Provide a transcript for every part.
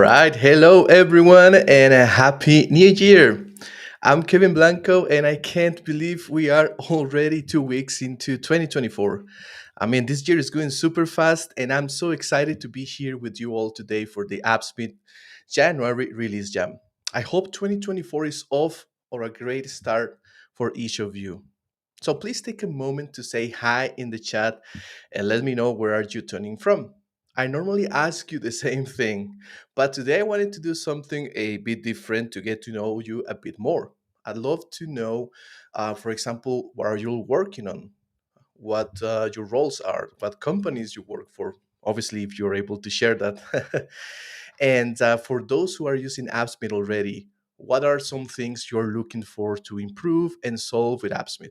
right. Hello, everyone, and a happy new year. I'm Kevin Blanco, and I can't believe we are already 2 weeks into 2024. I mean, this year is going super fast, and I'm so excited to be here with you all today for the Appsmith January release jam. I hope 2024 is off or a great start for each of you. So please take a moment to say hi in the chat and let me know where are you tuning from. I normally ask you the same thing, but today I wanted to do something a bit different to get to know you a bit more. I'd love to know, for example, what are you working on? What your roles are, what companies you work for. Obviously, if you're able to share that. And for those who are using AppSmith already, what are some things you're looking for to improve and solve with AppSmith?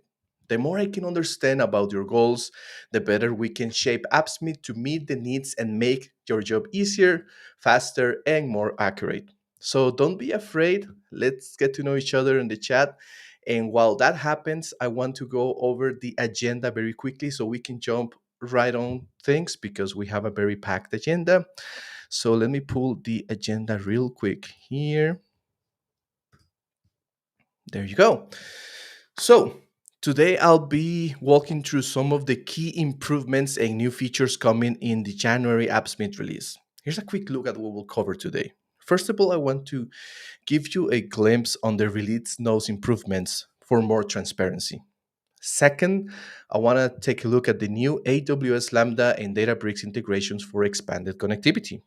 The more I can understand about your goals, the better we can shape AppSmith to meet the needs and make your job easier, faster, and more accurate. So don't be afraid. Let's get to know each other in the chat. And while that happens, I want to go over the agenda very quickly so we can jump right on things because we have a very packed agenda. So let me pull the agenda real quick here. There you go. So today I'll be walking through some of the key improvements and new features coming in the January AppSmith release. Here's a quick look at what we'll cover today. First of all, I want to give you a glimpse on the release notes improvements for more transparency. Second, I want to take a look at the new AWS Lambda and Databricks integrations for expanded connectivity.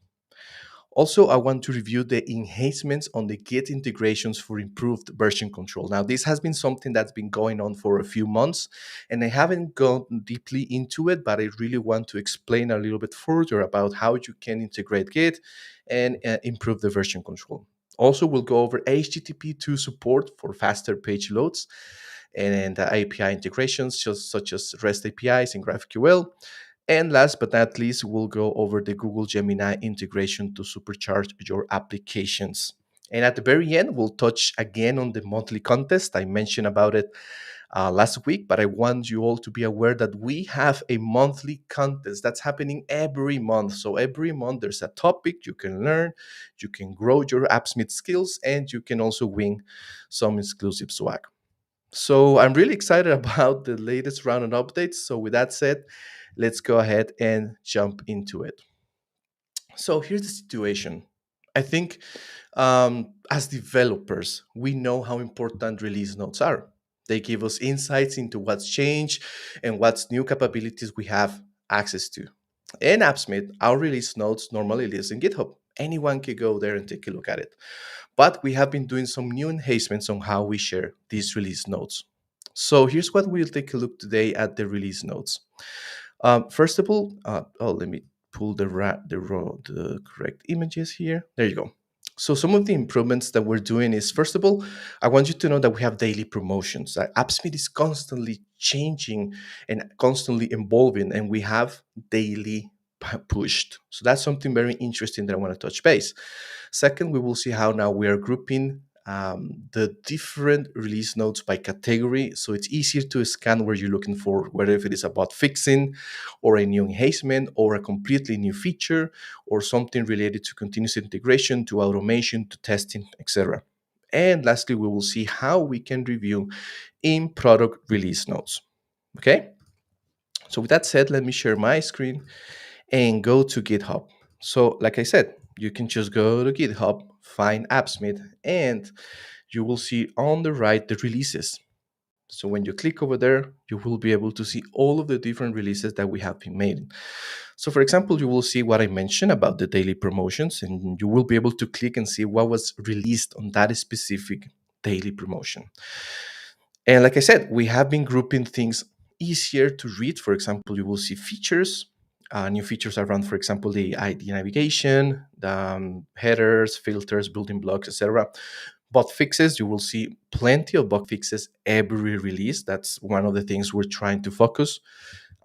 Also, I want to review the enhancements on the Git integrations for improved version control. Now, this has been something that's been going on for a few months, and I haven't gone deeply into it, but I really want to explain a little bit further about how you can integrate Git and improve the version control. Also, we'll go over HTTP2 support for faster page loads and API integrations, such as REST APIs and GraphQL. And last but not least, we'll go over the Google Gemini integration to supercharge your applications. And at the very end, we'll touch again on the monthly contest. I mentioned about it last week, but I want you all to be aware that we have a monthly contest that's happening every month. So every month, there's a topic you can learn, you can grow your AppSmith skills, and you can also win some exclusive swag. So I'm really excited about the latest round of updates. So with that said, let's go ahead and jump into it. So here's the situation. I think as developers, we know how important release notes are. They give us insights into what's changed and what's new capabilities we have access to. In AppSmith, our release notes normally lives in GitHub. Anyone can go there and take a look at it. But we have been doing some new enhancements on how we share these release notes. So here's what we'll take a look today at the release notes. First of all, let me pull the correct images here. There you go. So some of the improvements that we're doing is, first of all, I want you to know that we have daily promotions. AppSmith is constantly changing and constantly evolving, and we have daily pushed. So that's something very interesting that I want to touch base. Second, we will see how now we are grouping the different release notes by category. So it's easier to scan where you're looking for, whether if it is about fixing or a new enhancement or a completely new feature or something related to continuous integration, to automation, to testing, etc. And lastly, we will see how we can review in product release notes. Okay. So with that said, let me share my screen and go to GitHub. So like I said, you can just go to GitHub, find Appsmith, and you will see on the right the releases. So when you click over there, you will be able to see all of the different releases that we have been made. So for example, you will see what I mentioned about the daily promotions, and you will be able to click and see what was released on that specific daily promotion. And like I said, we have been grouping things easier to read. For example, you will see features, new features around, for example, the ID navigation, the headers, filters, building blocks, etc. Bug fixes, you will see plenty of bug fixes every release. That's one of the things we're trying to focus.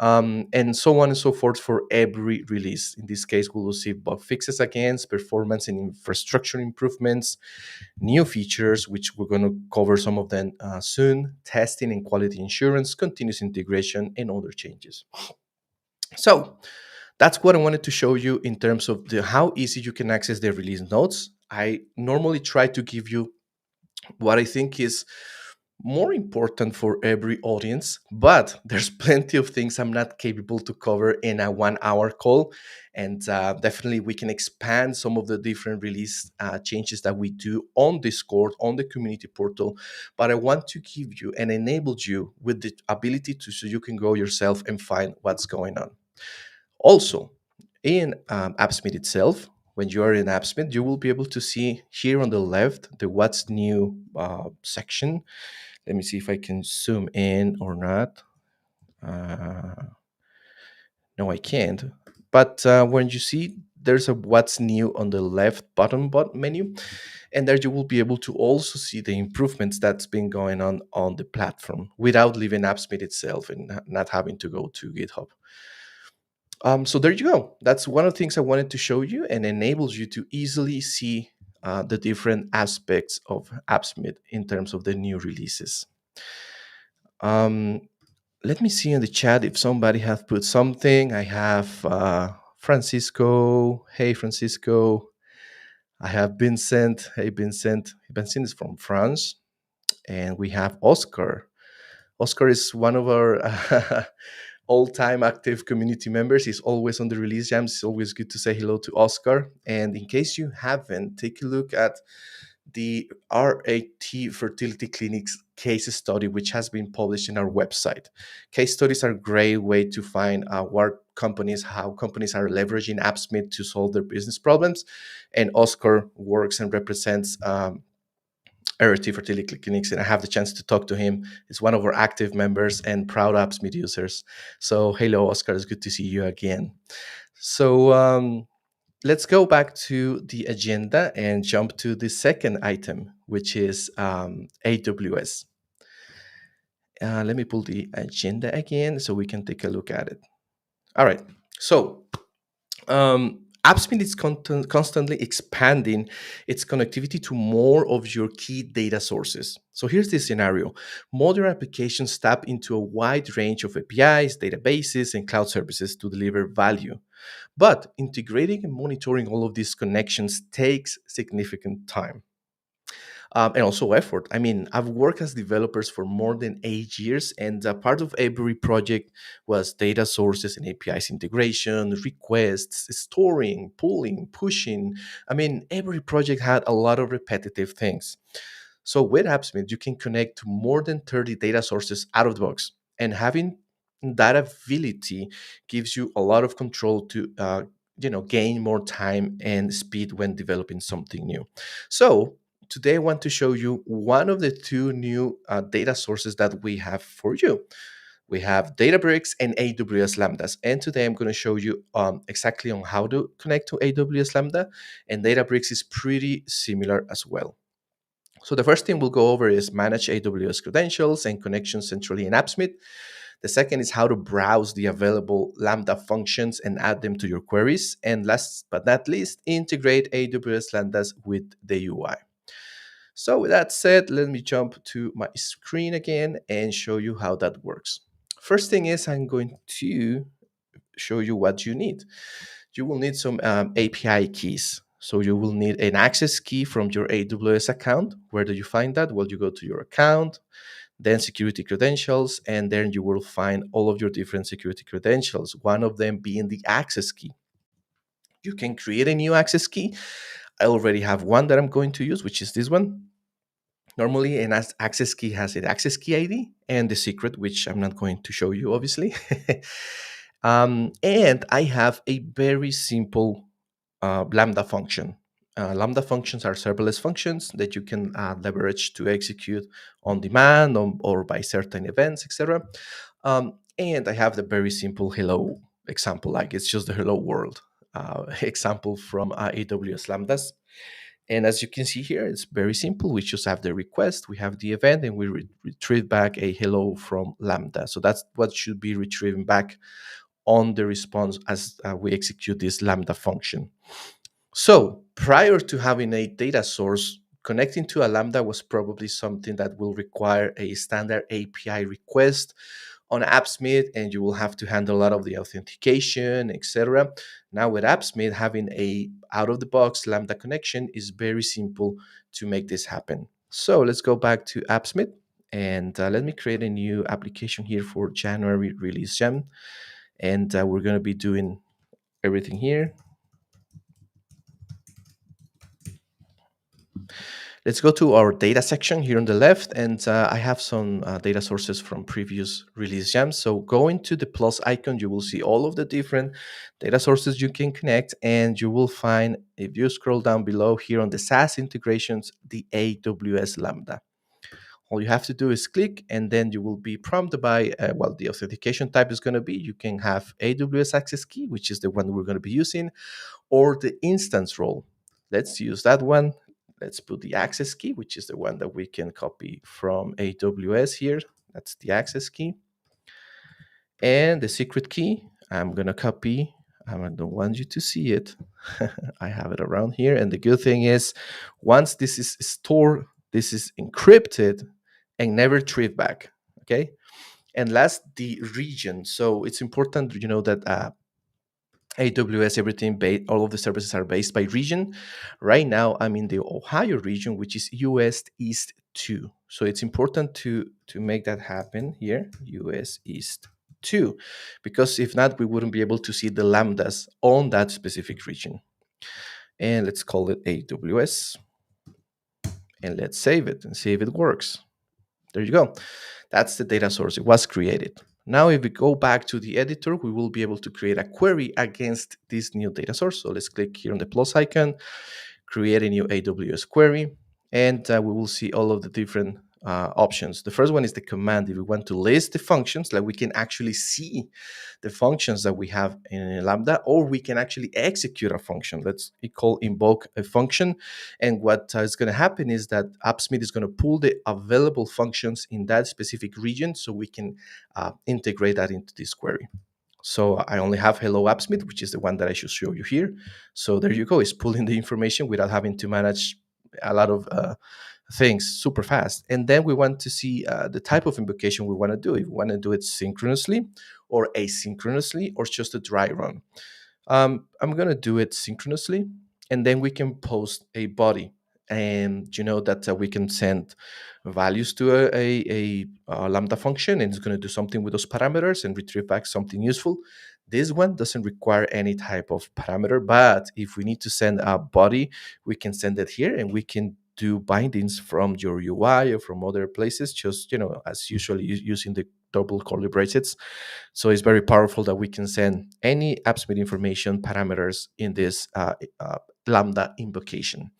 And so on and so forth for every release. In this case, we will see bug fixes against performance and infrastructure improvements, new features, which we're going to cover some of them soon, testing and quality insurance, continuous integration, and other changes. So That's what I wanted to show you in terms of the how easy you can access the release notes. I normally try to give you what I think is more important for every audience, but there's plenty of things I'm not capable to cover in a 1 hour call. And definitely we can expand some of the different release changes that we do on Discord, on the community portal. But I want to give you and enable you with the ability to so you can go yourself and find what's going on. Also, in Appsmith itself, when you are in Appsmith, you will be able to see here on the left the what's new section. Let me see if I can zoom in or not. Uh, no, I can't. But when you see there's a what's new on the left bottom menu, and there you will be able to also see the improvements that's been going on the platform without leaving Appsmith itself and not having to go to GitHub. So there you go. That's one of the things I wanted to show you and enables you to easily see the different aspects of Appsmith in terms of the new releases. Um, Let me see in the chat if somebody has put something. I have Francisco. Hey, Francisco. I have Vincent. Hey, Vincent. Vincent is from France. And we have Oscar. Oscar is one of our all-time active community members. He's always on the release jams. It's always good to say hello to Oscar. And in case you haven't, take a look at the RAT fertility clinics case study, which has been published in our website. Case studies are a great way to find how companies are leveraging Appsmith to solve their business problems. And Oscar works and represents RAT fertility clinics, and I have the chance to talk to him. He's one of our active members and proud Appsmith users. So, hello, Oscar. It's good to see you again. So, let's go back to the agenda and jump to the second item, which is AWS. Let me pull the agenda again so we can take a look at it. All right. So, AppSmith is constantly expanding its connectivity to more of your key data sources. So here's the scenario. Modern applications tap into a wide range of APIs, databases, and cloud services to deliver value. But integrating and monitoring all of these connections takes significant time. And also effort. I mean, I've worked as developers for more than 8 years, and part of every project was data sources and APIs integration, requests, storing, pulling, pushing. I mean, every project had a lot of repetitive things. So with AppSmith, you can connect to more than 30 data sources out of the box, and having that ability gives you a lot of control to gain more time and speed when developing something new. So today I want to show you one of the two new data sources that we have for you. We have Databricks and AWS Lambdas. And today I'm going to show you exactly on how to connect to AWS Lambda. And Databricks is pretty similar as well. So the first thing we'll go over is manage AWS credentials and connections centrally in Appsmith. The second is how to browse the available Lambda functions and add them to your queries. And last but not least, integrate AWS Lambdas with the UI. So with that said, let me jump to my screen again and show you how that works. First thing is I'm going to show you what you need. You will need some API keys. So you will need an access key from your AWS account. Where do you find that? Well, you go to your account, then security credentials, and then you will find all of your different security credentials, one of them being the access key. You can create a new access key. I already have one that I'm going to use, which is this one. Normally, an access key has an access key ID and the secret, which I'm not going to show you, obviously. And I have a very simple Lambda function. Lambda functions are serverless functions that you can leverage to execute on demand or by certain events, etc. And I have the very simple hello example, like it's just the hello world example from AWS Lambdas. And as you can see here, it's very simple. We just have the request, we have the event, and we retrieve back a hello from Lambda. So that's what should be retrieving back on the response as we execute this Lambda function. So prior to having a data source, connecting to a Lambda was probably something that will require a standard API request on Appsmith, and you will have to handle a lot of the authentication, etc. Now with Appsmith, having a out of the box Lambda connection is very simple to make this happen. So let's go back to Appsmith, and let me create a new application here for January release gem. And we're going to be doing everything here. Let's go to our data section here on the left, and I have some data sources from previous release gems. So going to the plus icon, you will see all of the different data sources you can connect, and you will find, if you scroll down below here on the SaaS integrations, the AWS Lambda. All you have to do is click, and then you will be prompted by, well, the authentication type is going to be, you can have AWS access key, which is the one we're going to be using, or the instance role. Let's use that one. Let's put the access key, which is the one that we can copy from AWS here. That's the access key. And the secret key, I'm going to copy. I don't want you to see it. I have it around here. And the good thing is, once this is stored, this is encrypted and never retrieved back. Okay. And last, the region. So it's important, that AWS, everything, all of the services are based by region. Right now, I'm in the Ohio region, which is US East 2. So it's important to make that happen here, US East 2, because if not, we wouldn't be able to see the Lambdas on that specific region. And let's call it AWS. And let's save it and see if it works. There you go. That's the data source. It was created. Now, if we go back to the editor, we will be able to create a query against this new data source. So let's click here on the plus icon, create a new AWS query, and we will see all of the different options. The first one is the command. If we want to list the functions, like we can actually see the functions that we have in Lambda, or we can actually execute a function. Let's call invoke a function. And what is going to happen is that Appsmith is going to pull the available functions in that specific region, so we can integrate that into this query. So I only have hello Appsmith, which is the one that I should show you here. So there you go. It's pulling the information without having to manage a lot of things super fast. And then we want to see the type of invocation we want to do. If we want to do it synchronously or asynchronously, or just a dry run. I'm going to do it synchronously, and then we can post a body. And you know that we can send values to a Lambda function, and it's going to do something with those parameters and retrieve back something useful. This one doesn't require any type of parameter, but if we need to send a body, we can send it here, and we can do bindings from your UI or from other places, just as usually using the double curly brackets. So it's very powerful that we can send any Appsmith information parameters in this Lambda invocation.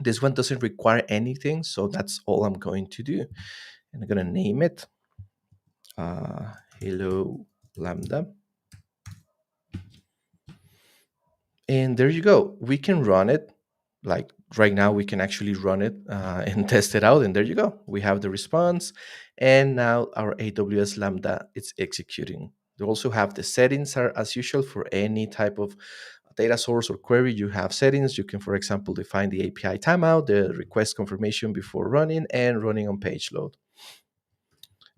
This one doesn't require anything, so that's all I'm going to do. And I'm going to name it Hello Lambda. And there you go. We can run it. Like right now, we can actually run it and test it out. And there you go. We have the response. And now our AWS Lambda is executing. We also have the settings are as usual for any type of data source or query. You have settings. You can, for example, define the API timeout, the request confirmation before running, and running on page load.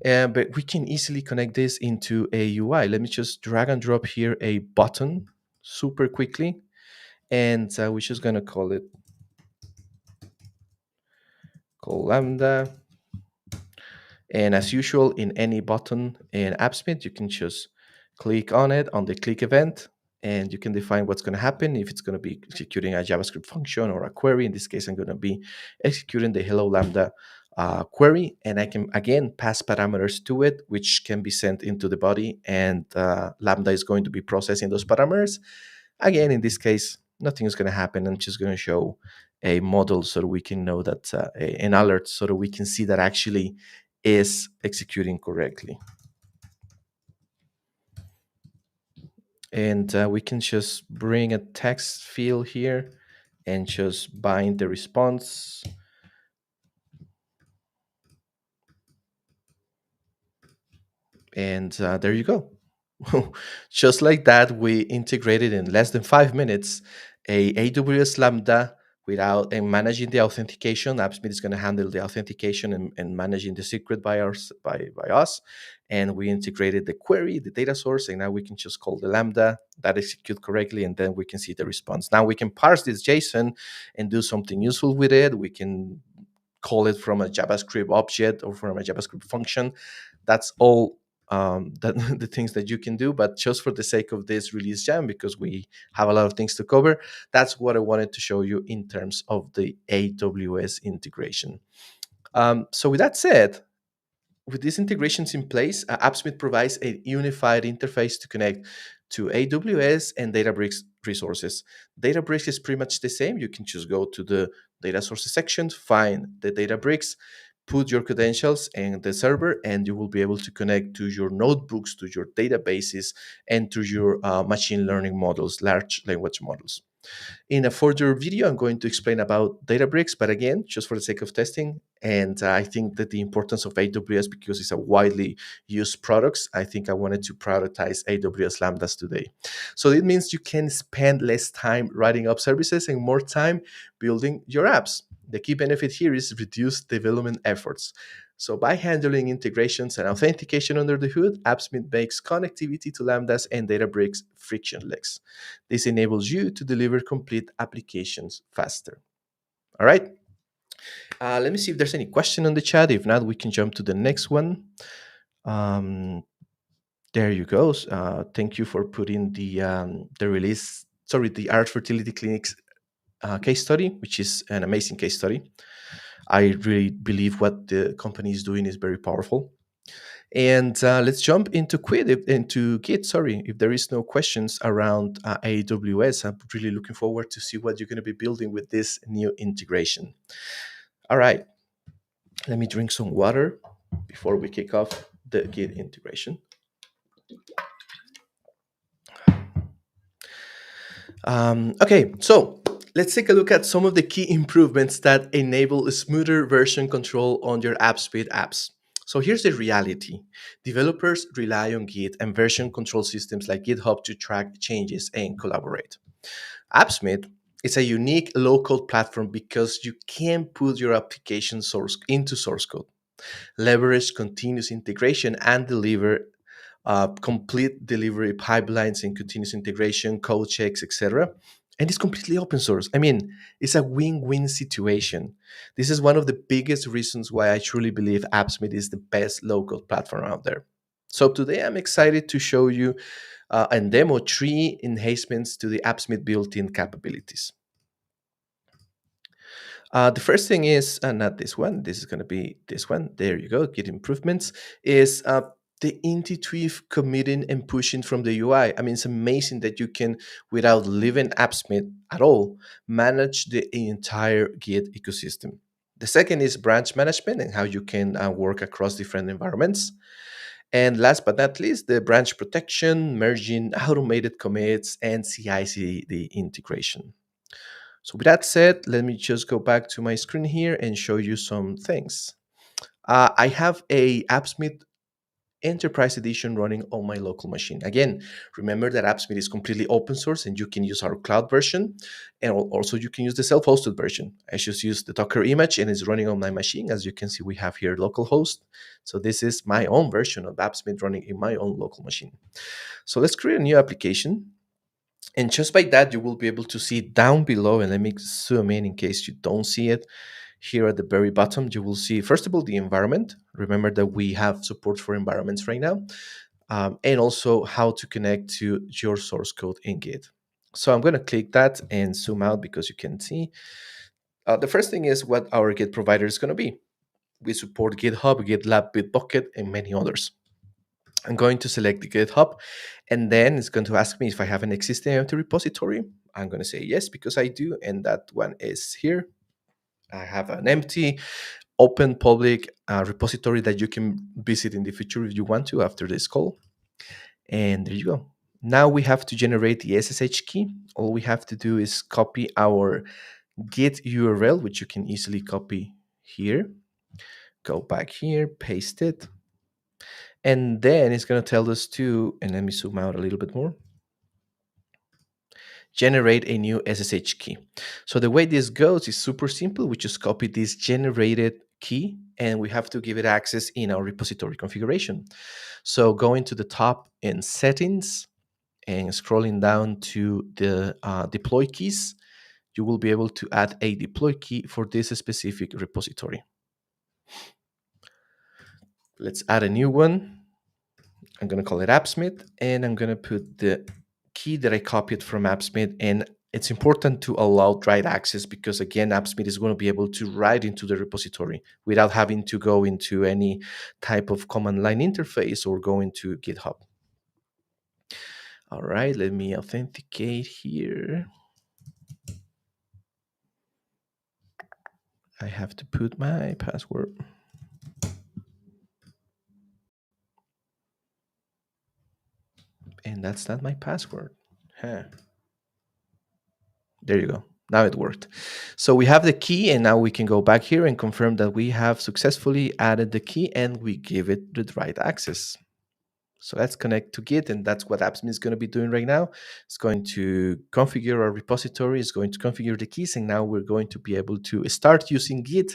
But we can easily connect this into a UI. Let me just drag and drop here a button super quickly. And we're just going to call it Lambda. And as usual, in any button in Appsmith, you can just click on it on the click event, and you can define what's going to happen. If it's going to be executing a JavaScript function or a query. In this case, I'm going to be executing the Hello Lambda query, and I can again pass parameters to it, which can be sent into the body, and Lambda is going to be processing those parameters. Again, in this case, nothing is going to happen. I'm just going to show a model so that we can know that an alert, so that we can see that actually is executing correctly. And we can just bring a text field here and just bind the response. And there you go. Just like that, we integrated in less than 5 minutes a AWS Lambda without and managing the authentication. Appsmith is going to handle the authentication and managing the secret by us. And we integrated the query, the data source, and now we can just call the Lambda that execute correctly, and then we can see the response. Now we can parse this JSON and do something useful with it. We can call it from a JavaScript object or from a JavaScript function. That's all the things that you can do. But just for the sake of this release jam, because we have a lot of things to cover, that's what I wanted to show you in terms of the AWS integration. So with that said, with these integrations in place, Appsmith provides a unified interface to connect to AWS and Databricks resources. Databricks is pretty much the same. You can just go to the data sources section, find the Databricks, put your credentials and the server, and you will be able to connect to your notebooks, to your databases, and to your machine learning models, large language models. In a further video, I'm going to explain about Databricks, but again, just for the sake of testing. And I think that the importance of AWS, because it's a widely used product, I think I wanted to prioritize AWS Lambdas today. So it means you can spend less time writing up services and more time building your apps. The key benefit here is reduced development efforts. So by handling integrations and authentication under the hood, Appsmith makes connectivity to Lambdas and Databricks frictionless. This enables you to deliver complete applications faster. All right. Let me see if there's any question on the chat. If not, we can jump to the next one. Um, there you go. Thank you for putting the release. Sorry, the Art Fertility Clinics case study, which is an amazing case study. I really believe what the company is doing is very powerful. And let's jump into Git. Sorry, if there is no questions around AWS, I'm really looking forward to see what you're going to be building with this new integration. All right, let me drink some water before we kick off the Git integration. Okay, so let's take a look at some of the key improvements that enable a smoother version control on your Appsmith apps. So here's the reality. Developers rely on Git and version control systems like GitHub to track changes and collaborate. Appsmith is a unique low-code platform because you can put your application source into source code, leverage continuous integration, and deliver complete delivery pipelines and continuous integration, code checks, etc. And it's completely open source. I mean, it's a win-win situation. This is one of the biggest reasons why I truly believe Appsmith is the best local platform out there. So today I'm excited to show you and demo 3 enhancements to the Appsmith built-in capabilities. The first thing is not this one. This is going to be this one. There you go. Git improvements is the intuitive committing and pushing from the UI. I mean, it's amazing that you can, without leaving Appsmith at all, manage the entire Git ecosystem. The second is branch management and how you can work across different environments. And last but not least, the branch protection, merging automated commits, and CI/CD integration. So with that said, let me just go back to my screen here and show you some things. I have a Appsmith Enterprise Edition running on my local machine. Again, remember that Appsmith is completely open source and you can use our cloud version, and also you can use the self-hosted version. I just use the Docker image and it's running on my machine. As you can see, we have here localhost. So this is my own version of Appsmith running in my own local machine. So let's create a new application. And just by that, you will be able to see down below, and let me zoom in case you don't see it. Here at the very bottom, you will see, first of all, the environment. Remember that we have support for environments right now, and also how to connect to your source code in Git. So I'm going to click that and zoom out because you can see. The first thing is what our Git provider is going to be. We support GitHub, GitLab, Bitbucket, and many others. I'm going to select the GitHub, and then it's going to ask me if I have an existing empty repository. I'm going to say yes, because I do, and that one is here. I have an empty, open, public repository that you can visit in the future if you want to after this call. And there you go. Now we have to generate the SSH key. All we have to do is copy our Git URL, which you can easily copy here. Go back here, paste it. And then it's going to tell us to, and let me zoom out a little bit more. generate a new SSH key. So the way this goes is super simple. We just copy this generated key and we have to give it access in our repository configuration. So going to the top in settings and scrolling down to the deploy keys, you will be able to add a deploy key for this specific repository. Let's add a new one. I'm going to call it Appsmith, and I'm going to put the key that I copied from Appsmith. And it's important to allow write access because, again, Appsmith is going to be able to write into the repository without having to go into any type of command line interface or go into GitHub. All right, let me authenticate here. I have to put my password. And that's not my password. Huh. There you go. Now it worked. So we have the key, and now we can go back here and confirm that we have successfully added the key and we give it the right access. So let's connect to Git, and that's what Appsmith is going to be doing right now. It's going to configure our repository, it's going to configure the keys, and now we're going to be able to start using Git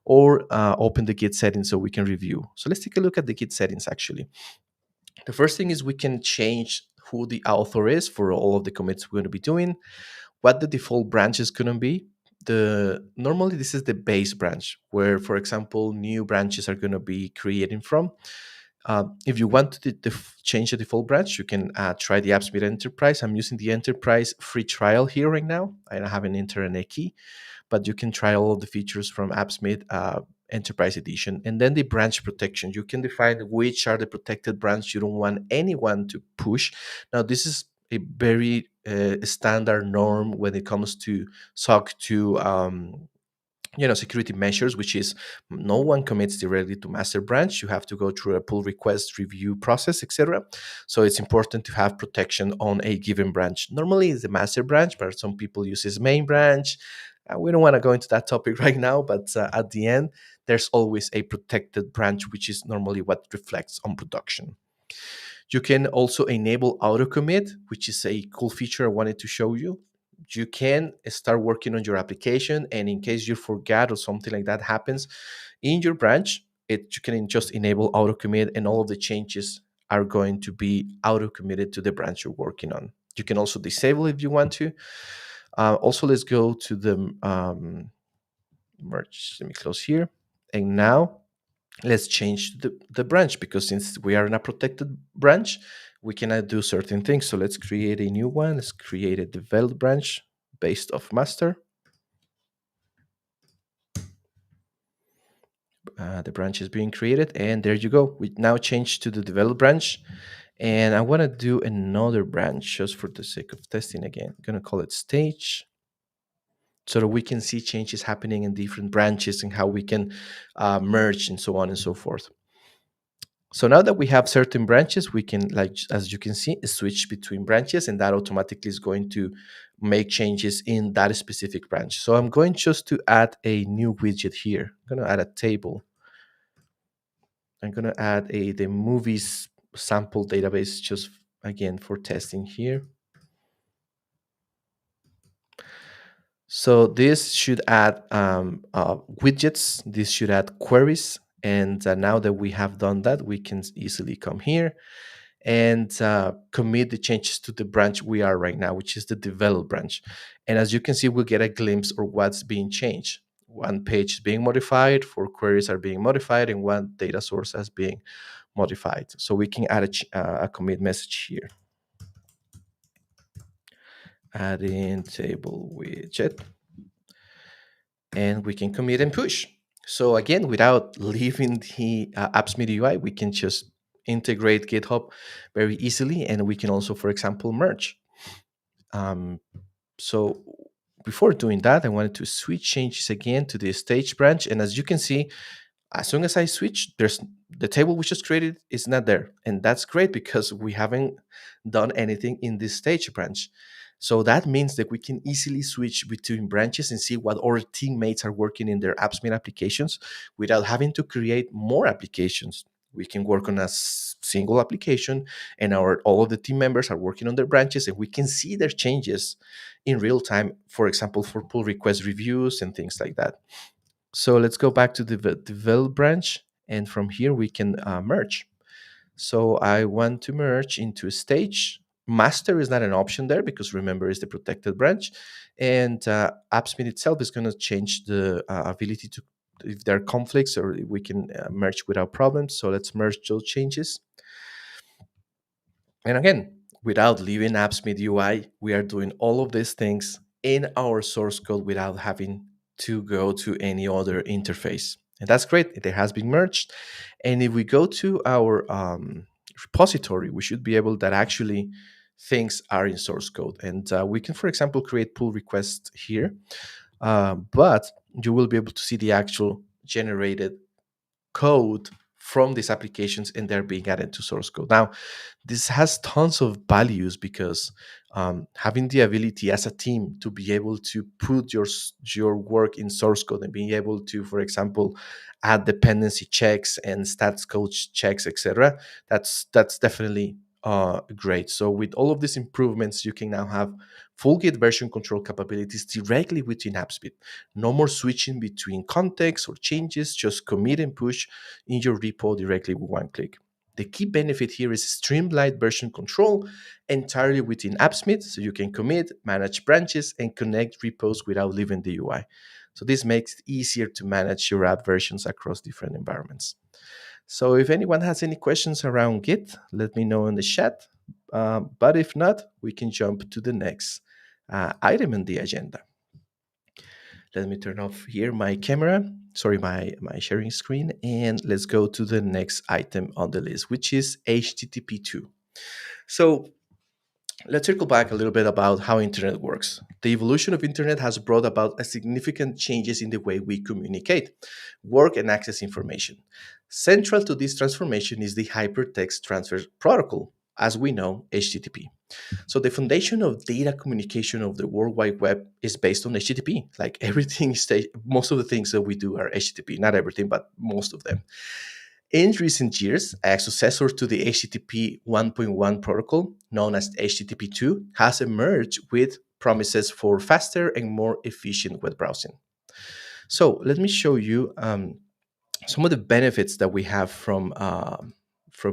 or open the Git settings so we can review. So let's take a look at the Git settings actually. The first thing is we can change who the author is for all of the commits we're going to be doing, what the default branch is going to be. Normally this is the base branch where, for example, new branches are going to be creating from. If you want to change the default branch, you can try the Appsmith Enterprise. I'm using the Enterprise free trial here right now. I don't have an internet key, but you can try all of the features from Appsmith Enterprise Edition. And then the branch protection. You can define which are the protected branch you don't want anyone to push. Now, this is a very standard norm when it comes to SOC 2 security measures, which is no one commits directly to master branch. You have to go through a pull request review process, etc. So it's important to have protection on a given branch. Normally it's the master branch, but some people use this main branch. We don't want to go into that topic right now, but at the end, there's always a protected branch, which is normally what reflects on production. You can also enable auto commit, which is a cool feature I wanted to show you. You can start working on your application, and in case you forgot or something like that happens in your branch, you can just enable auto commit, and all of the changes are going to be auto committed to the branch you're working on. You can also disable if you want to. Also, let's go to the merge. Let me close here, and now let's change the branch, because since we are in a protected branch, we cannot do certain things. So let's create a new one. Let's create a develop branch based off master. The branch is being created, and there you go. We now change to the develop branch, and I want to do another branch just for the sake of testing again. I'm going to call it stage, so that we can see changes happening in different branches and how we can merge and so on and so forth. So now that we have certain branches, we can, like, as you can see, switch between branches, and that automatically is going to make changes in that specific branch. So I'm going just to add a new widget here. I'm going to add a table. I'm going to add the movies sample database just again for testing here. So this should add widgets. This should add queries. And now that we have done that, we can easily come here and commit the changes to the branch we are right now, which is the develop branch. And as you can see, we'll get a glimpse of what's being changed. One page is being modified, 4 queries are being modified, and 1 data source is being modified. So we can add a commit message here. Add in table widget. And we can commit and push. So again, without leaving the Appsmith UI, we can just integrate GitHub very easily, and we can also, for example, merge. So before doing that, I wanted to switch changes again to the stage branch, and as you can see, as soon as I switch, there's the table we just created is not there, and that's great because we haven't done anything in this stage branch. So that means that we can easily switch between branches and see what our teammates are working in their Appsmith applications without having to create more applications. We can work on a single application, and our all of the team members are working on their branches, and we can see their changes in real time. For example, for pull request reviews and things like that. So let's go back to the develop branch, and from here we can merge. So I want to merge into a stage. Master is not an option there because remember, it's the protected branch. And Appsmith itself is going to change the ability to, if there are conflicts, or we can merge without problems. So let's merge those changes. And again, without leaving Appsmith UI, we are doing all of these things in our source code without having to go to any other interface. And that's great. It has been merged. And if we go to our repository, we should be able that actually things are in source code. And we can, for example, create pull requests here. But you will be able to see the actual generated code from these applications, and they're being added to source code. Now, this has tons of values because having the ability as a team to be able to put your work in source code and being able to, for example, add dependency checks and stats code checks, etc. That's definitely great. So with all of these improvements, you can now have full Git version control capabilities directly within Appsmith. No more switching between contexts or changes, just commit and push in your repo directly with one click. The key benefit here is streamlined version control entirely within Appsmith, so you can commit, manage branches, and connect repos without leaving the UI. So this makes it easier to manage your app versions across different environments. So if anyone has any questions around Git, let me know in the chat. But if not, we can jump to the next item in the agenda. Let me turn off here my camera, sorry, my sharing screen, and let's go to the next item on the list, which is HTTP2. So let's circle back a little bit about how internet works. The evolution of internet has brought about a significant changes in the way we communicate, work, and access information. Central to this transformation is the hypertext transfer protocol, as we know, HTTP. So the foundation of data communication of the World Wide Web is based on HTTP. Like everything, most of the things that we do are HTTP. Not everything, but most of them. In recent years, a successor to the HTTP 1.1 protocol, known as HTTP 2, has emerged with promises for faster and more efficient web browsing. So let me show you some of the benefits that we have from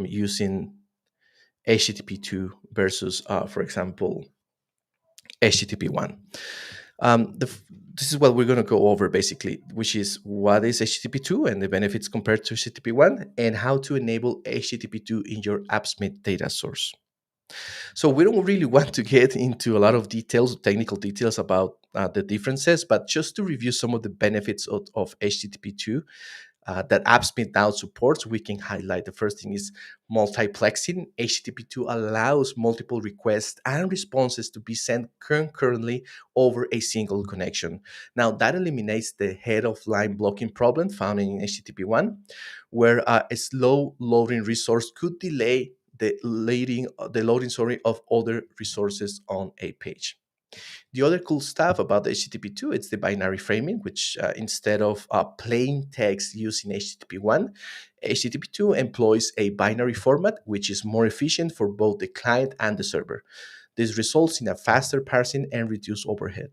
using HTTP 2 versus, for example, HTTP 1. This is what we're going to go over basically, which is what is HTTP 2 and the benefits compared to HTTP 1, and how to enable HTTP 2 in your Appsmith data source. So we don't really want to get into a lot of details, technical details about the differences, but just to review some of the benefits of HTTP 2 that Appsmith now supports, we can highlight. The first thing is multiplexing. HTTP2 allows multiple requests and responses to be sent concurrently over a single connection. Now, that eliminates the head of line blocking problem found in HTTP1, where a slow loading resource could delay the loading of other resources on a page. The other cool stuff about the HTTP2, it's the binary framing, which instead of plain text used in HTTP1, HTTP2 employs a binary format, which is more efficient for both the client and the server. This results in a faster parsing and reduced overhead.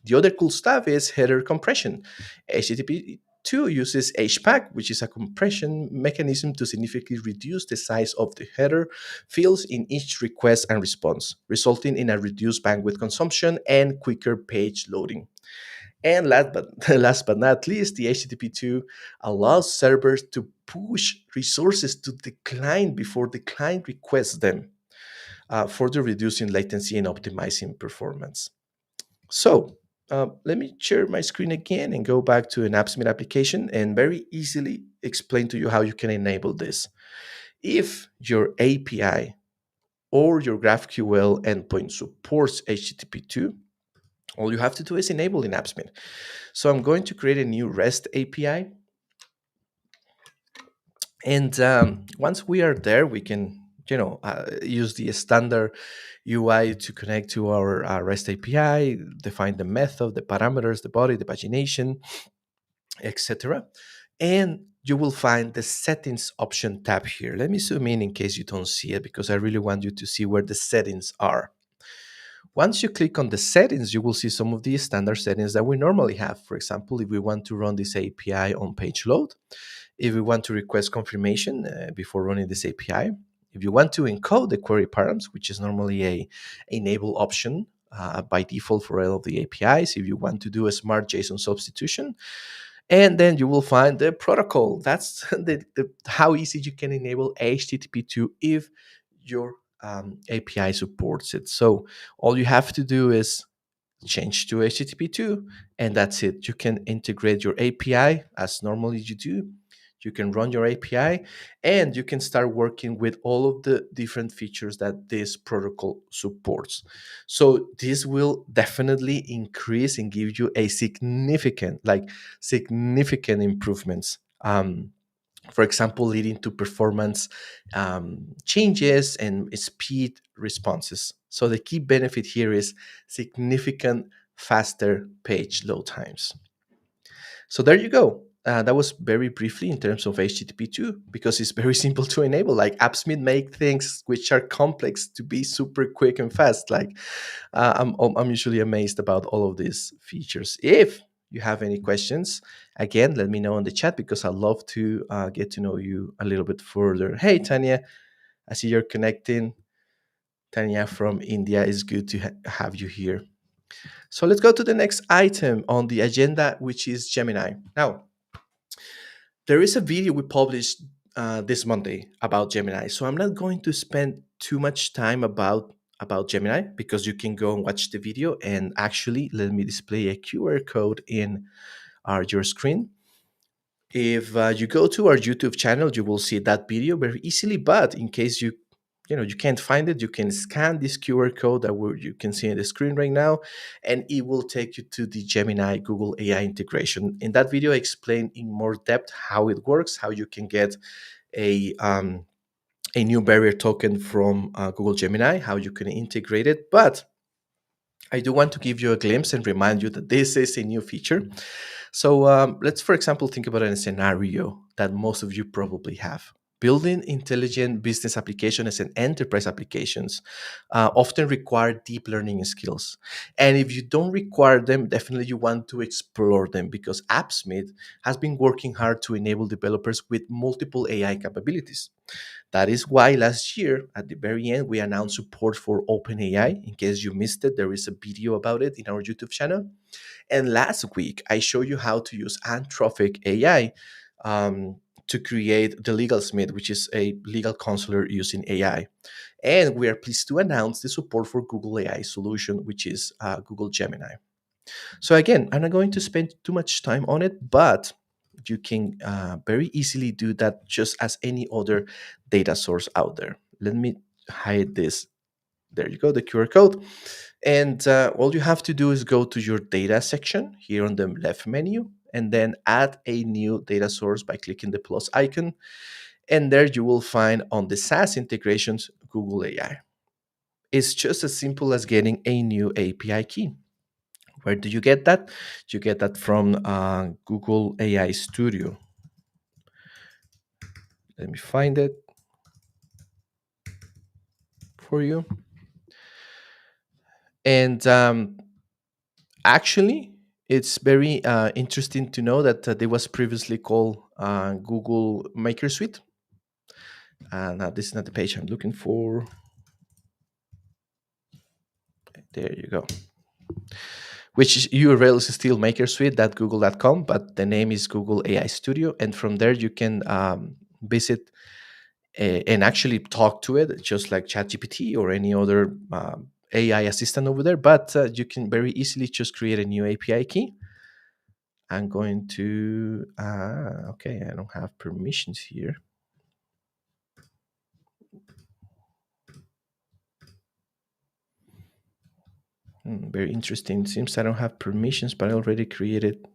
The other cool stuff is header compression. HTTP2 uses HPAC, which is a compression mechanism to significantly reduce the size of the header fields in each request and response, resulting in a reduced bandwidth consumption and quicker page loading. And last but not least, the HTTP2 allows servers to push resources to the client before the client requests them, further reducing latency and optimizing performance. So let me share my screen again and go back to an Appsmith application and very easily explain to you how you can enable this. If your API or your GraphQL endpoint supports HTTP2, all you have to do is enable in Appsmith. So I'm going to create a new REST API. And once we are there, we can use the standard UI to connect to our REST API, define the method, the parameters, the body, the pagination, etc. And you will find the settings option tab here. Let me zoom in case you don't see it, because I really want you to see where the settings are. Once you click on the settings, you will see some of the standard settings that we normally have. For example, if we want to run this API on page load, if we want to request confirmation before running this API, if you want to encode the query params, which is normally a enable option by default for all of the APIs, if you want to do a smart JSON substitution, and then you will find the protocol. That's how easy you can enable HTTP2 if your API supports it. So all you have to do is change to HTTP2, and that's it. You can integrate your API as normally you do. You can run your API, and you can start working with all of the different features that this protocol supports. So this will definitely increase and give you a significant improvements. For example, leading to performance changes and speed responses. So the key benefit here is significant faster page load times. So there you go. That was very briefly in terms of HTTP2, because it's very simple to enable. Like Appsmith make things which are complex to be super quick and fast. Like I'm usually amazed about all of these features. If you have any questions, again, let me know in the chat, because I'd love to get to know you a little bit further. Hey, Tanya, I see you're connecting. Tanya from India, is good to have you here. So let's go to the next item on the agenda, which is Gemini. Now, there is a video we published this Monday about Gemini, so I'm not going to spend too much time about Gemini, because you can go and watch the video. And actually, let me display a QR code in your screen. If you go to our YouTube channel, you will see that video very easily. But in case you can't find it, you can scan this QR code that you can see on the screen right now, and it will take you to the Gemini Google AI integration. In that video, I explain in more depth how it works, how you can get a new barrier token from Google Gemini, how you can integrate it. But I do want to give you a glimpse and remind you that this is a new feature. So let's, for example, think about a scenario that most of you probably have. Building intelligent business applications and enterprise applications often require deep learning skills. And if you don't require them, definitely you want to explore them, because Appsmith has been working hard to enable developers with multiple AI capabilities. That is why last year, at the very end, we announced support for OpenAI. In case you missed it, there is a video about it in our YouTube channel. And last week, I showed you how to use Anthropic AI to create the Legal Smith, which is a legal counselor using AI. And we are pleased to announce the support for Google AI solution, which is Google Gemini. So again, I'm not going to spend too much time on it, but you can very easily do that just as any other data source out there. Let me hide this. There you go, the QR code. And all you have to do is go to your data section here on the left menu, and then add a new data source by clicking the plus icon. And there you will find on the SaaS integrations, Google AI. It's just as simple as getting a new API key. Where do you get that? You get that from Google AI Studio. Let me find it for you. And actually, it's very interesting to know that it was previously called Google Maker Suite. Now, this is not the page I'm looking for. There you go. Which URL is still makersuite.google.com, but the name is Google AI Studio. And from there, you can visit and actually talk to it, just like ChatGPT or any other AI assistant over there. But you can very easily just create a new API key. I'm going to, okay, I don't have permissions here. Very interesting. It seems I don't have permissions, but I already created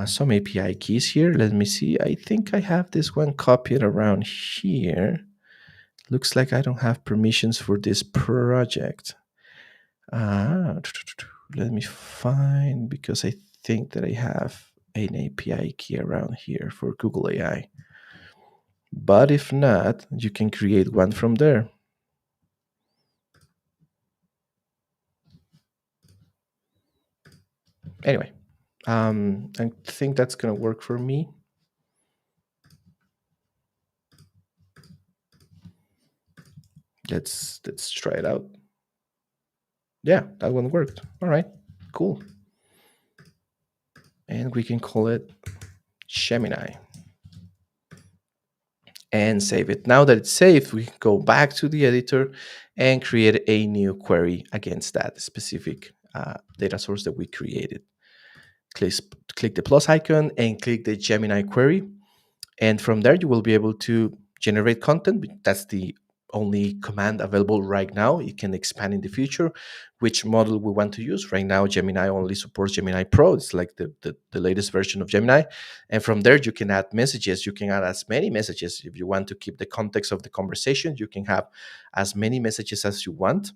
some API keys here. Let me see. I think I have this one copied around here. Looks like I don't have permissions for this project. Let me find, because I think that I have an API key around here for Google AI. But if not, you can create one from there. Anyway, I think that's gonna work for me. Let's try it out. Yeah, that one worked. All right, cool. And we can call it Gemini and save it. Now that it's saved, we can go back to the editor and create a new query against that specific data source that we created. Click, click the plus icon and click the Gemini query. And from there, you will be able to generate content. That's the only command available right now. It can expand in the future which model we want to use. Right now, Gemini only supports Gemini Pro. It's like the latest version of Gemini. And from there, you can add messages. You can add as many messages. If you want to keep the context of the conversation, you can have as many messages as you want.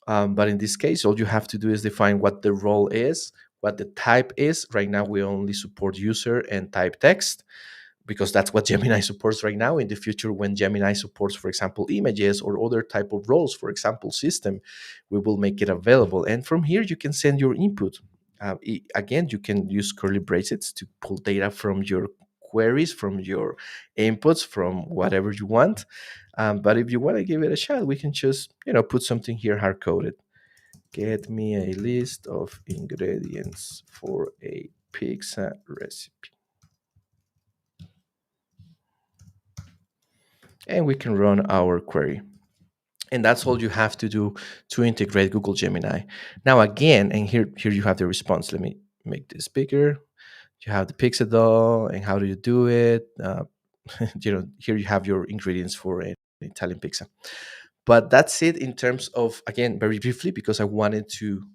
But in this case, all you have to do is define what the role is, what the type is. Right now, we only support user and type text because that's what Gemini supports right now. In the future, when Gemini supports, for example, images or other type of roles, for example, system, we will make it available. And from here, you can send your input. Again, you can use curly brackets to pull data from your queries, from your inputs, from whatever you want. But if you want to give it a shot, we can just, put something here hard coded. Get me a list of ingredients for a pizza recipe. And we can run our query. And that's all you have to do to integrate Google Gemini. Now, again, and here you have the response. Let me make this bigger. You have the pixel and how do you do it? Here you have your ingredients for an Italian pizza. But that's it in terms of, again, very briefly, because I wanted to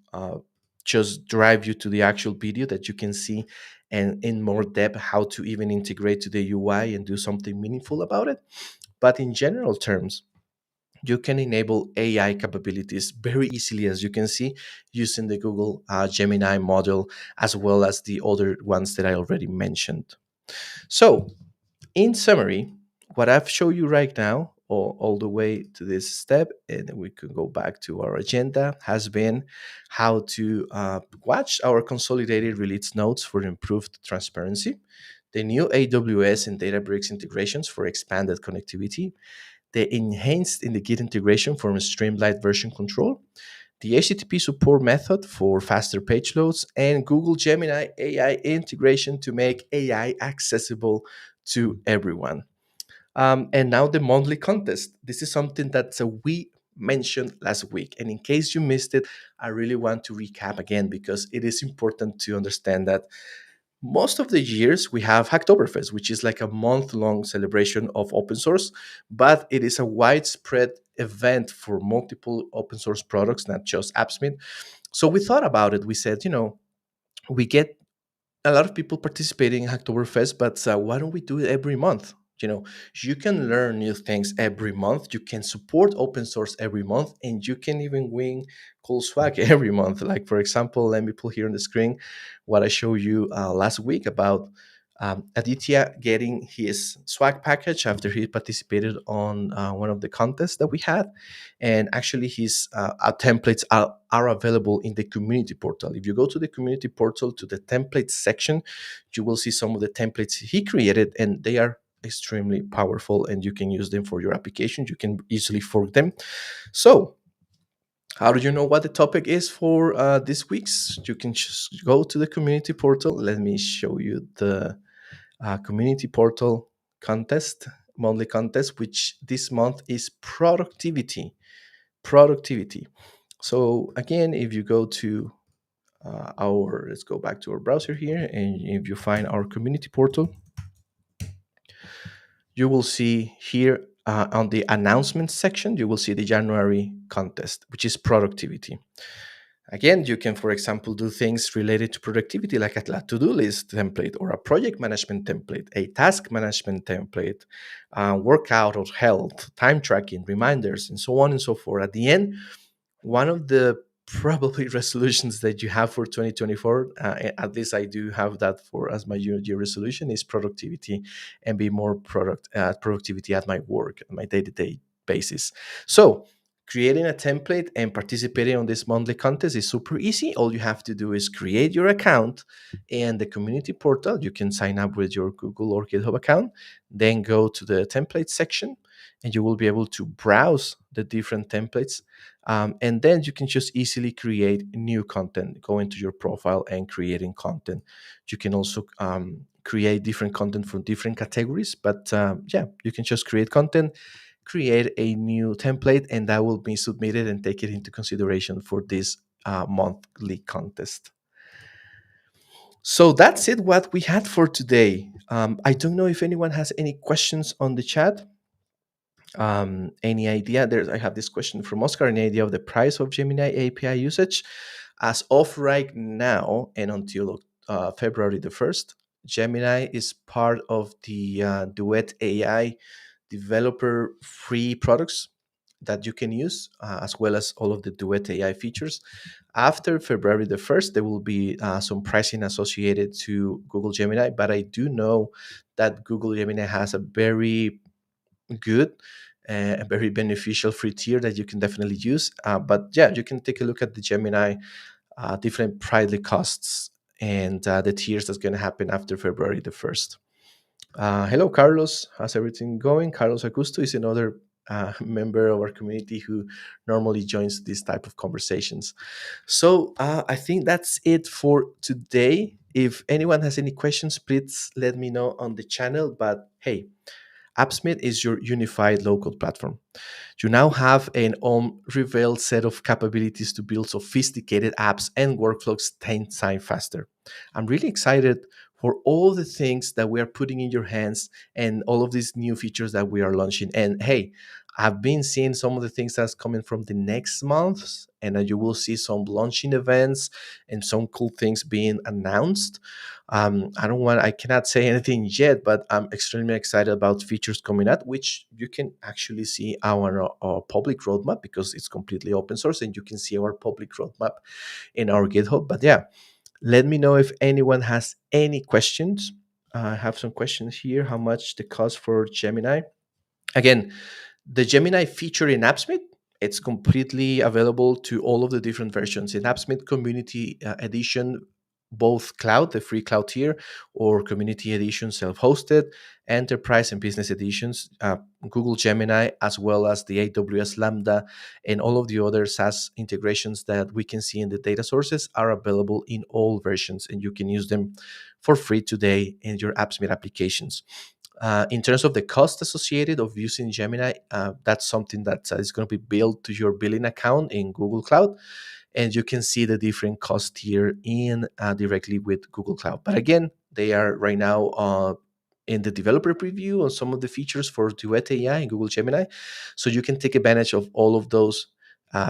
just drive you to the actual video that you can see and in more depth how to even integrate to the UI and do something meaningful about it. But in general terms, you can enable AI capabilities very easily, as you can see, using the Google Gemini model, as well as the other ones that I already mentioned. So, in summary, what I've shown you right now, all the way to this step, and we can go back to our agenda, has been how to watch our consolidated release notes for improved transparency, the new AWS and Databricks integrations for expanded connectivity, the enhanced in the Git integration for streamlined version control, the HTTP support method for faster page loads, and Google Gemini AI integration to make AI accessible to everyone. And now the monthly contest. This is something that we mentioned last week. And in case you missed it, I really want to recap again because it is important to understand that most of the years we have Hacktoberfest, which is like a month-long celebration of open source, but it is a widespread event for multiple open source products, not just Appsmith. So we thought about it. We said, we get a lot of people participating in Hacktoberfest, but why don't we do it every month? You know, you can learn new things every month. You can support open source every month, and you can even win cool swag every month. Like, for example, let me pull here on the screen what I showed you last week about Aditya getting his swag package after he participated on one of the contests that we had. And actually, his templates are available in the community portal. If you go to the community portal to the templates section, you will see some of the templates he created, and they are extremely powerful, and you can use them for your application. You can easily fork them. So, how do you know what the topic is for this week's? You can just go to the community portal. Let me show you the community portal contest, monthly contest, which this month is productivity. Productivity. So again, if you go to let's go back to our browser here, and if you find our community portal, you will see here on the announcements section, you will see the January contest, which is productivity. Again, you can, for example, do things related to productivity like a to-do list template or a project management template, a task management template, workout or health, time tracking, reminders, and so on and so forth. At the end, one of the probably resolutions that you have for 2024. At least I do have that for as my year resolution is productivity and be more productivity at my work, at my day-to-day basis. So creating a template and participating on this monthly contest is super easy. All you have to do is create your account in the community portal. You can sign up with your Google or GitHub account, then go to the template section, and you will be able to browse the different templates. And then you can just easily create new content, go into your profile and creating content. You can also create different content from different categories, but yeah, you can just create content, create a new template, and that will be submitted and take it into consideration for this monthly contest. So that's it, what we had for today. I don't know if anyone has any questions on the chat. Any idea? There's I have this question from Oscar. Any idea of the price of Gemini API usage? As of right now and until February the 1st, Gemini is part of the Duet AI developer free products that you can use, as well as all of the Duet AI features. After February the 1st, there will be some pricing associated to Google Gemini, but I do know that Google Gemini has a very good, a very beneficial free tier that you can definitely use. But yeah, you can take a look at the Gemini different price costs and the tiers that's going to happen after February the 1st. Hello, Carlos. How's everything going? Carlos Augusto is another member of our community who normally joins this type of conversations. So I think that's it for today. If anyone has any questions, please let me know on the channel. But hey, Appsmith is your unified local platform. You now have an unrevealed set of capabilities to build sophisticated apps and workflows 10 times faster. I'm really excited for all the things that we are putting in your hands and all of these new features that we are launching. And hey, I've been seeing some of the things that's coming from the next months, and you will see some launching events and some cool things being announced. I cannot say anything yet, but I'm extremely excited about features coming out, which you can actually see our public roadmap because it's completely open source and you can see our public roadmap in our GitHub. But yeah, let me know if anyone has any questions. I have some questions here. How much the cost for Gemini? Again, the Gemini feature in Appsmith, it's completely available to all of the different versions. In Appsmith Community Edition, both cloud, the free cloud tier, or Community Edition self-hosted, Enterprise and Business Editions, Google Gemini, as well as the AWS Lambda, and all of the other SaaS integrations that we can see in the data sources are available in all versions, and you can use them for free today in your Appsmith applications. In terms of the cost associated of using Gemini, that's something that is going to be billed to your billing account in Google Cloud, and you can see the different costs here in directly with Google Cloud. But again, they are right now in the developer preview on some of the features for Duet AI and Google Gemini, so you can take advantage of all of those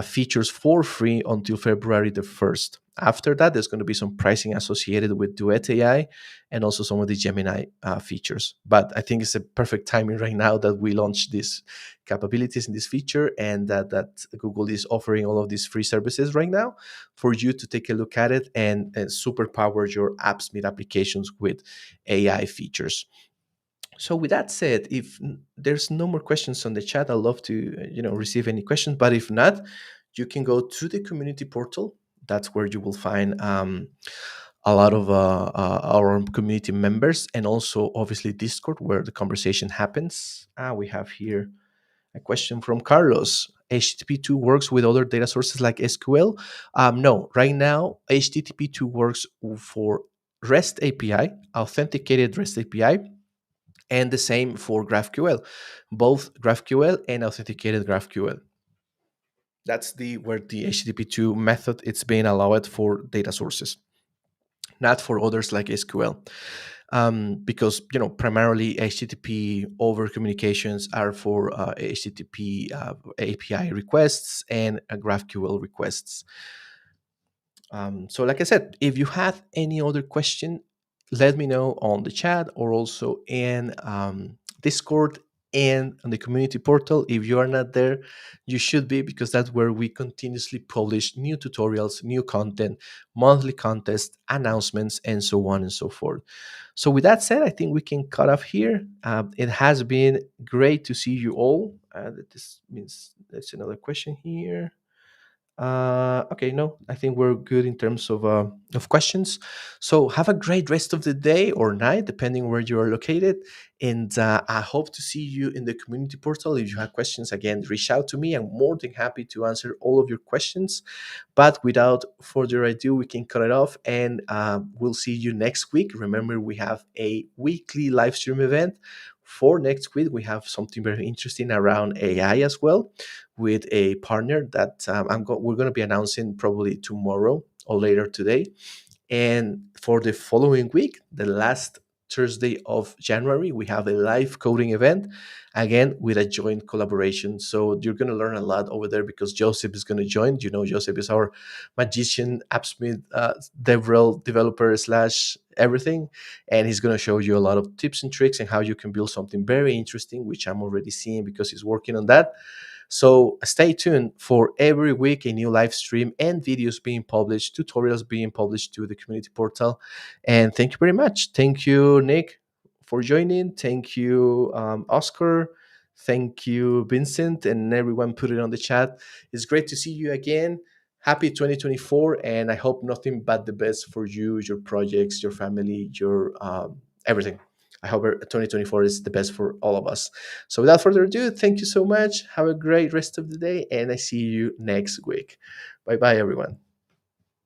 features for free until February the 1st. After that, there's going to be some pricing associated with Duet AI and also some of the Gemini features. But I think it's a perfect timing right now that we launch these capabilities and this feature, and that Google is offering all of these free services right now for you to take a look at it and superpower your Appsmith applications with AI features. So with that said, if there's no more questions on the chat, I'd love to receive any questions. But if not, you can go to the community portal. That's where you will find a lot of our community members, and also obviously Discord, where the conversation happens. We have here a question from Carlos. HTTP2 works with other data sources like SQL? No, right now HTTP2 works for REST API, authenticated REST API, and the same for GraphQL, both GraphQL and authenticated GraphQL. That's the where the HTTP2 method it's being allowed for data sources, not for others like SQL. Because primarily HTTP over communications are for HTTP API requests and GraphQL requests. So like I said, if you have any other question, let me know on the chat or also in Discord. and on the community portal. If you are not there, you should be, because that's where we continuously publish new tutorials, new content, monthly contests, announcements, and so on and so forth. So, with that said, I think we can cut off here. It has been great to see you all. This means there's another question here. Okay, no, I think we're good in terms of questions. So have a great rest of the day or night, depending where you are located. And I hope to see you in the community portal. If you have questions, again, reach out to me. I'm more than happy to answer all of your questions. But without further ado, we can cut it off, and we'll see you next week. Remember, we have a weekly live stream event. For next week, we have something very interesting around AI as well, with a partner that we're going to be announcing probably tomorrow or later today. And for the following week, the last Thursday of January, we have a live coding event, again with a joint collaboration. So you're going to learn a lot over there, because Joseph is going to join. You know, Joseph is our magician, Appsmith DevRel developer slash everything. And he's going to show you a lot of tips and tricks and how you can build something very interesting, which I'm already seeing because he's working on that. So stay tuned for every week a new live stream and videos being published, tutorials being published to the community portal. And thank you very much. Thank you, Nick, for joining. Thank you, Oscar. Thank you, Vincent, and everyone put it on the chat. It's great to see you again. Happy 2024, and I hope nothing but the best for you, your projects, your family, your everything. I hope 2024 is the best for all of us. So without further ado, thank you so much. Have a great rest of the day, and I see you next week. Bye bye, everyone.